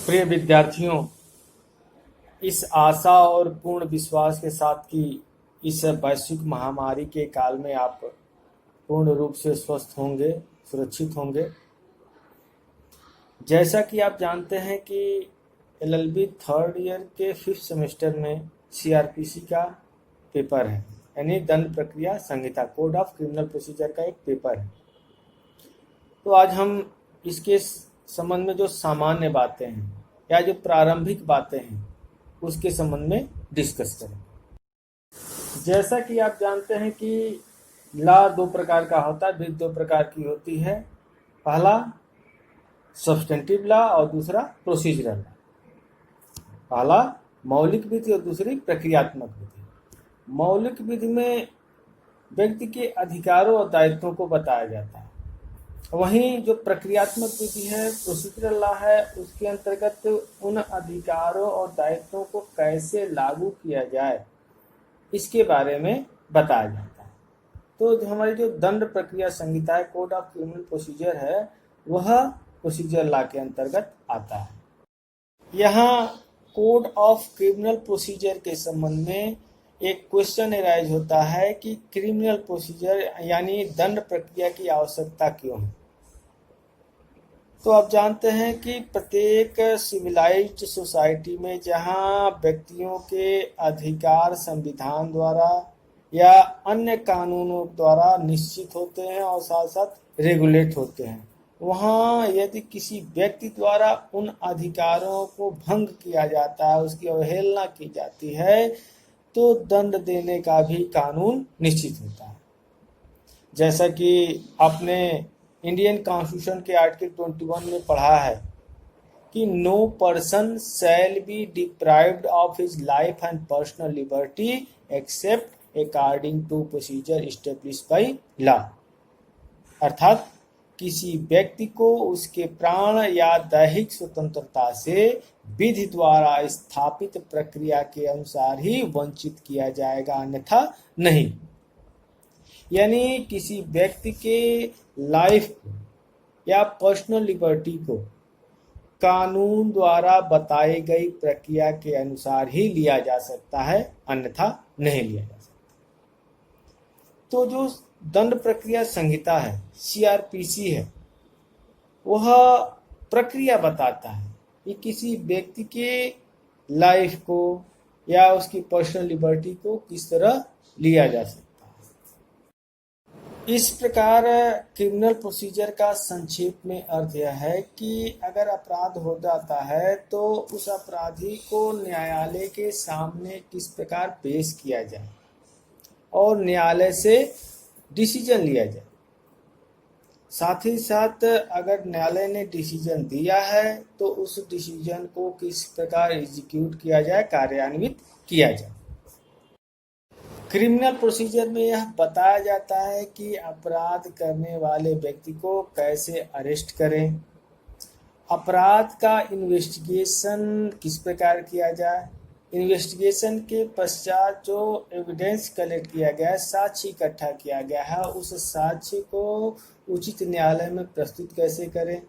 प्रिय विद्यार्थियों, इस आशा और पूर्ण विश्वास के साथ कि इस वैश्विक महामारी के काल में आप पूर्ण रूप से स्वस्थ होंगे, सुरक्षित होंगे। जैसा कि आप जानते हैं कि एलएलबी थर्ड ईयर के 5th सेमेस्टर में सीआरपीसी का पेपर है, यानी दंड प्रक्रिया संहिता, कोड ऑफ क्रिमिनल प्रोसीजर का एक पेपर है। तो आज हम इसके संबंध में जो सामान्य बातें हैं या जो प्रारंभिक बातें हैं उसके संबंध में डिस्कस करें। जैसा कि आप जानते हैं कि लॉ दो प्रकार का होता है, विधि दो प्रकार की होती है। पहला सब्सटेंटिव लॉ और दूसरा प्रोसीजरल लॉ। पहला मौलिक विधि और दूसरी प्रक्रियात्मक विधि। मौलिक विधि में व्यक्ति के अधिकारों और दायित्वों को बताया जाता है, वहीं जो प्रक्रियात्मक विधि है, प्रोसीजरल लॉ है, उसके अंतर्गत उन अधिकारों और दायित्वों को कैसे लागू किया जाए इसके बारे में बताया जाता है। तो जो हमारी जो दंड प्रक्रिया संहिता है, कोड ऑफ क्रिमिनल प्रोसीजर है, वह प्रोसीजर लॉ के अंतर्गत आता है। यहाँ कोड ऑफ क्रिमिनल प्रोसीजर के संबंध में एक क्वेश्चन अराइज होता है कि क्रिमिनल प्रोसीजर यानी दंड प्रक्रिया की आवश्यकता क्यों है। तो आप जानते हैं कि प्रत्येक सिविलाइज्ड सोसाइटी में जहां व्यक्तियों के अधिकार संविधान द्वारा या अन्य कानूनों द्वारा निश्चित होते हैं और साथ साथ रेगुलेट होते हैं, वहां यदि किसी व्यक्ति द्वारा उन अधिकारों को भंग किया जाता है, उसकी अवहेलना की जाती है, तो दंड देने का भी कानून निश्चित होता है। जैसा कि आपने इंडियन कॉन्स्टिट्यूशन के आर्टिकल 21 में पढ़ा है कि no person shall be deprived of his life and personal liberty except according to procedure established by law. अर्थात किसी व्यक्ति को उसके प्राण या दैहिक स्वतंत्रता से विधि द्वारा स्थापित प्रक्रिया के अनुसार ही वंचित किया जाएगा, अन्यथा नहीं। यानी किसी व्यक्ति के लाइफ को या पर्सनल लिबर्टी को कानून द्वारा बताई गई प्रक्रिया के अनुसार ही लिया जा सकता है, अन्यथा नहीं लिया जा सकता। तो जो दंड प्रक्रिया संहिता है, सीआरपीसी है, वह प्रक्रिया बताता है कि किसी व्यक्ति के लाइफ को या उसकी पर्सनल लिबर्टी को किस तरह लिया जा सकता है। इस प्रकार क्रिमिनल प्रोसीजर का संक्षेप में अर्थ यह है कि अगर अपराध हो जाता है तो उस अपराधी को न्यायालय के सामने किस प्रकार पेश किया जाए और न्यायालय से डिसीजन लिया जाए। साथ ही साथ अगर न्यायालय ने डिसीजन दिया है तो उस डिसीजन को किस प्रकार एग्जीक्यूट किया जाए, कार्यान्वित किया जाए। क्रिमिनल प्रोसीजर में यह बताया जाता है कि अपराध करने वाले व्यक्ति को कैसे अरेस्ट करें, अपराध का इन्वेस्टिगेशन किस प्रकार किया जाए, इन्वेस्टिगेशन के पश्चात जो एविडेंस कलेक्ट किया गया है, साक्ष्य इकट्ठा किया गया है, उस साक्ष्य को उचित न्यायालय में प्रस्तुत कैसे करें।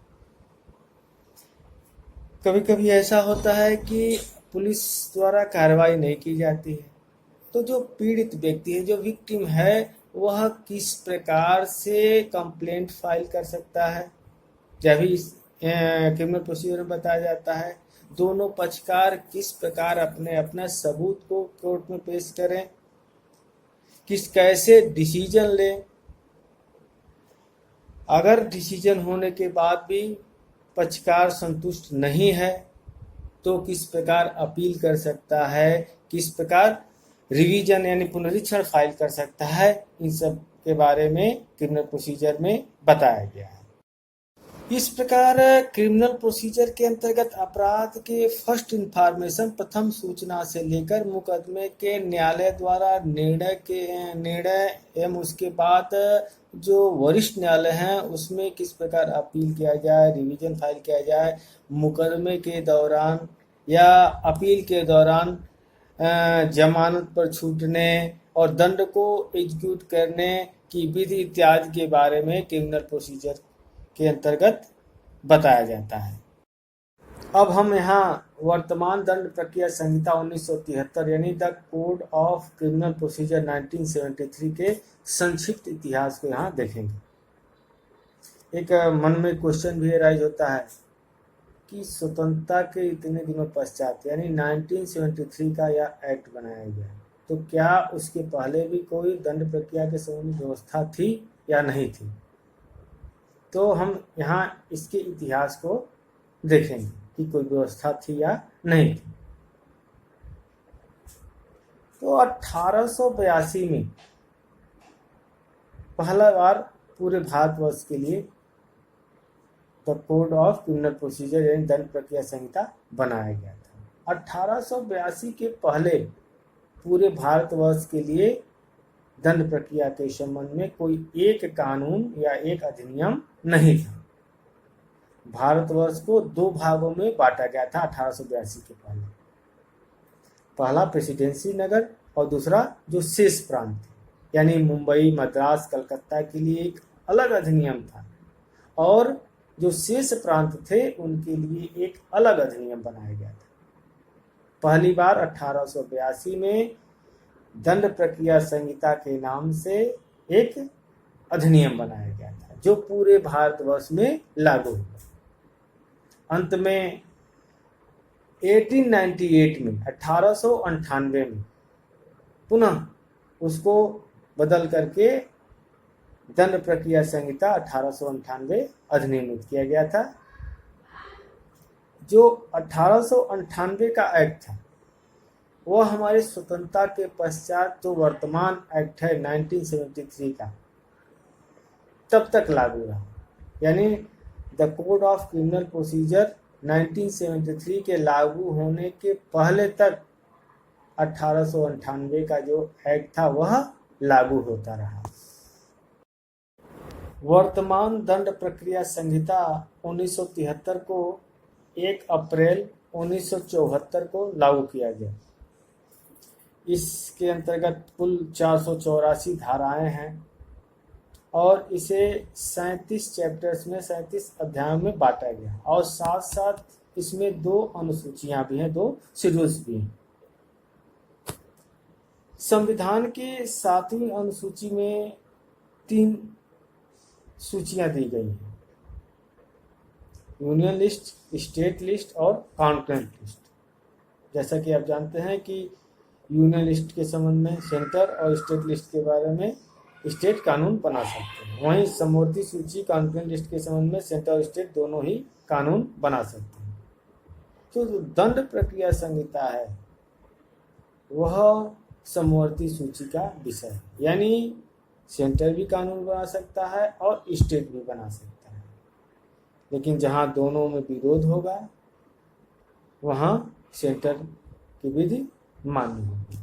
कभी कभी ऐसा होता है कि पुलिस द्वारा कार्रवाई नहीं की जाती है, तो जो पीड़ित व्यक्ति है, जो विक्टिम है, वह किस प्रकार से कंप्लेंट फाइल कर सकता है, जब भी क्रिमिनल प्रोसीजर में बताया जाता है। दोनों पक्षकार किस प्रकार अपने अपना सबूत को कोर्ट में पेश करें, कैसे डिसीजन लें। अगर डिसीजन होने के बाद भी पक्षकार संतुष्ट नहीं है तो किस प्रकार अपील कर सकता है, किस प्रकार रिवीजन यानी पुनरीक्षण फाइल कर सकता है। इन सब के बारे में क्रिमिनल प्रोसीजर में बताया गया है। इस प्रकार क्रिमिनल प्रोसीजर के अंतर्गत अपराध के फर्स्ट इंफॉर्मेशन, प्रथम सूचना से लेकर मुकदमे के न्यायालय द्वारा निर्णय एवं उसके बाद जो वरिष्ठ न्यायालय हैं उसमें किस प्रकार अपील किया जाए, रिवीजन फाइल किया जाए, मुकदमे के दौरान या अपील के दौरान जमानत पर छूटने और दंड को एग्जीक्यूट करने की विधि इत्यादि के बारे में क्रिमिनल प्रोसीजर के अंतर्गत बताया जाता है। अब हम यहाँ वर्तमान दंड प्रक्रिया संहिता 1973 यानी the code of criminal procedure 1973 के संक्षिप्त इतिहास को यहाँ देखेंगे। एक मन में क्वेश्चन भी राइज होता है कि स्वतंत्रता के इतने दिनों पश्चात यानी 1973 का यह एक्ट बनाया गया, तो क्या उसके पहले भी कोई दंड प्रक्रिया के संबंध में व्यवस्था थी या नहीं थी। तो हम यहाँ इसके इतिहास को देखेंगे कि कोई व्यवस्था थी या नहीं थी। तो 1882 में पहला बार पूरे भारतवर्ष के लिए the code of criminal procedure यानी दंड प्रक्रिया संहिता बनाया गया था। 1882 के पहले पूरे भारतवर्ष के लिए दंड प्रक्रिया के संबंध में कोई एक कानून या एक अधिनियम नहीं था। भारतवर्ष को दो भागों में बांटा गया था 1882 के पहले। पहला प्रेसिडेंसी नगर और दूसरा जो शेष प्रांत थे यानी मुंबई, मद्रास, कलकत्ता के लिए एक अलग अधिनियम था और जो शेष प्रांत थे उनके लिए एक अलग अधिनियम बनाया गया था। पहली बार 1882 में दंड प्रक्रिया संहिता के नाम से एक अधिनियम बनाया गया था जो पूरे भारतवर्ष में लागू हुआ। अंत में 1898 में 1898 में पुनः उसको बदल करके दंड प्रक्रिया संहिता 1898 अधिनियमित किया गया था। जो 1898 का एक्ट था वह हमारे स्वतंत्रता के पश्चात जो वर्तमान एक्ट है 1973 का तब तक लागू रहा। यानी the code of criminal procedure 1973 के लागू होने के पहले तक 1898 का जो एक्ट था वह लागू होता रहा। वर्तमान दंड प्रक्रिया संहिता 1973 को 1 अप्रैल 1974 को लागू किया गया। इसके अंतर्गत कुल 484 धाराएं हैं और इसे 37 चैप्टर्स में 37 अध्यायों में बांटा गया और साथ साथ इसमें 2 अनुसूचियां भी हैं, 2 शेड्यूल्स भी हैं। संविधान की 7वीं अनुसूची में 3 सूचियां दी गई हैं, यूनियन लिस्ट, स्टेट लिस्ट और कॉन्करेंट लिस्ट। जैसा कि आप जानते हैं कि यूनियन लिस्ट के संबंध में सेंटर और स्टेट लिस्ट के बारे में स्टेट कानून बना सकते हैं, वहीं समवर्ती सूची कॉन्करेंट लिस्ट के संबंध में सेंटर और स्टेट दोनों ही कानून बना सकते हैं। तो जो दंड प्रक्रिया संहिता है वह समवर्ती सूची का विषय है, यानी सेंटर भी कानून बना सकता है और स्टेट भी बना सकता है, लेकिन जहां दोनों में विरोध होगा वहां सेंटर की विधि मान्य होगी।